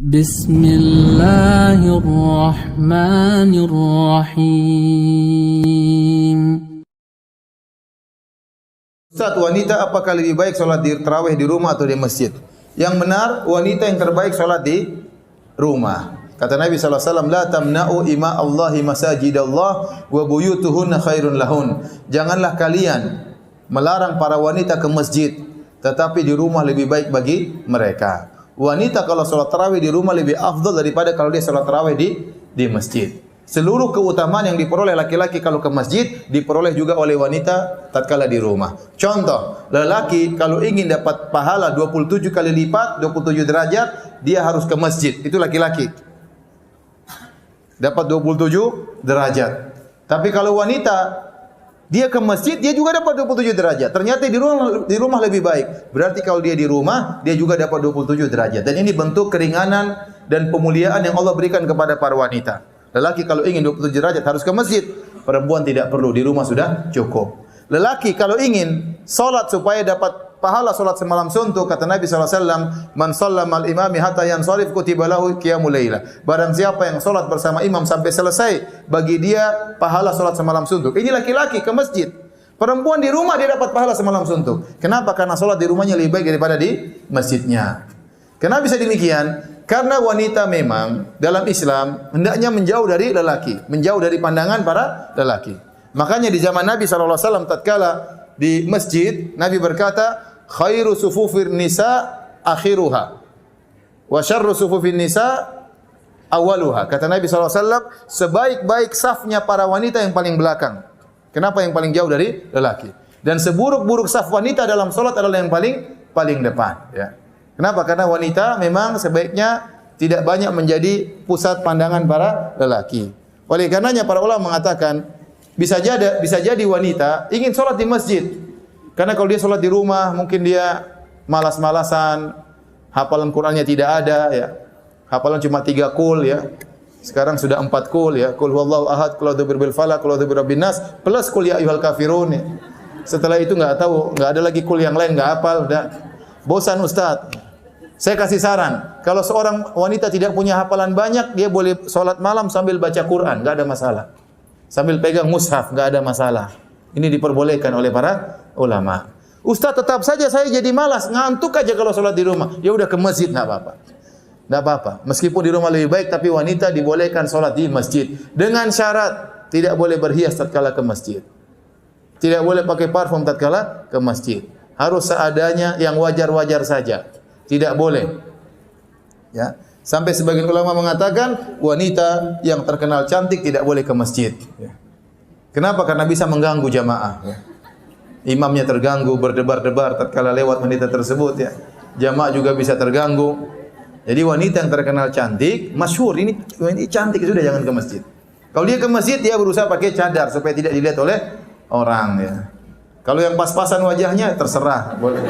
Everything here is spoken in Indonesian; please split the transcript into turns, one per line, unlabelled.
Bismillahirrahmanirrahim.
Ustaz, wanita apakah lebih baik sholat di tarawih di rumah atau di masjid? Yang benar, wanita yang terbaik sholat di rumah. Kata Nabi SAW, La tamna'u ima Allahi masajidallah wa buyutuhunna khairun lahun. Janganlah kalian melarang para wanita ke masjid, tetapi di rumah lebih baik bagi mereka. Wanita kalau sholat tarawih di rumah lebih afdal daripada kalau dia sholat tarawih di masjid. Seluruh keutamaan yang diperoleh laki-laki kalau ke masjid diperoleh juga oleh wanita tatkala di rumah. Contoh, lelaki kalau ingin dapat pahala 27 kali lipat, 27 derajat, dia harus ke masjid. Itu laki-laki. Dapat 27 derajat. Tapi kalau wanita dia ke masjid, dia juga dapat 27 derajat. Ternyata di rumah lebih baik. Berarti kalau dia di rumah, dia juga dapat 27 derajat. Dan ini bentuk keringanan dan pemuliaan yang Allah berikan kepada para wanita. Lelaki kalau ingin 27 derajat harus ke masjid. Perempuan tidak perlu, di rumah sudah cukup. Lelaki kalau ingin salat supaya dapat pahala salat semalam suntuk, kata Nabi SAW, Man shallamal imami hatta yansarif kutiba lahu qiyamul lailah. Barang siapa yang salat bersama imam sampai selesai, bagi dia pahala salat semalam suntuk. Ini laki-laki ke masjid. Perempuan di rumah dia dapat pahala semalam suntuk. Kenapa? Karena salat di rumahnya lebih baik daripada di masjidnya. Kenapa bisa demikian? Karena wanita memang dalam Islam hendaknya menjauh dari lelaki, menjauh dari pandangan para lelaki. Makanya di zaman Nabi SAW tatkala di masjid, Nabi berkata, khairu sufufir nisa akhiruha wa syarru sufufin nisa awaluha. Kata Nabi SAW, sebaik-baik safnya para wanita yang paling belakang. Kenapa yang paling jauh dari lelaki? Dan seburuk-buruk saf wanita dalam salat adalah yang paling depan, ya. Kenapa? Karena wanita memang sebaiknya tidak banyak menjadi pusat pandangan para lelaki. Oleh karenanya para ulama mengatakan bisa jadi wanita ingin sholat di masjid. Karena kalau dia sholat di rumah mungkin dia malas-malasan, hafalan Qur'annya tidak ada, ya. Hafalan cuma 3 qul, ya. Sekarang sudah 4 qul, ya. Qul huwallahu ahad, qul a'udzu birabbil falaq, qul a'udzu birabbin nas, plus qul ya ayyuhal kafirun. Ya. Setelah itu enggak ada lagi qul yang lain, enggak hafal, udah bosan Ustaz. Saya kasih saran, kalau seorang wanita tidak punya hafalan banyak, dia boleh sholat malam sambil baca Quran, nggak ada masalah. Sambil pegang mushaf, nggak ada masalah. Ini diperbolehkan oleh para ulama. Ustaz, tetap saja saya jadi malas, ngantuk aja kalau sholat di rumah. Ya udah ke masjid, nggak apa-apa. Nggak apa-apa. Meskipun di rumah lebih baik, tapi wanita dibolehkan sholat di masjid. Dengan syarat, tidak boleh berhias tatkala ke masjid. Tidak boleh pakai parfum tatkala ke masjid. Harus seadanya yang wajar-wajar saja. Tidak boleh. Ya. Sampai sebagian ulama mengatakan wanita yang terkenal cantik tidak boleh ke masjid. Ya. Kenapa? Karena bisa mengganggu jamaah. Ya. Imamnya terganggu, berdebar-debar tatkala lewat wanita tersebut. Ya. Jamaah juga bisa terganggu. Jadi wanita yang terkenal cantik, masyhur ini cantik, sudah jangan ke masjid. Kalau dia ke masjid, dia berusaha pakai cadar supaya tidak dilihat oleh orang. Ya. Kalau yang pas-pasan wajahnya terserah. Boleh.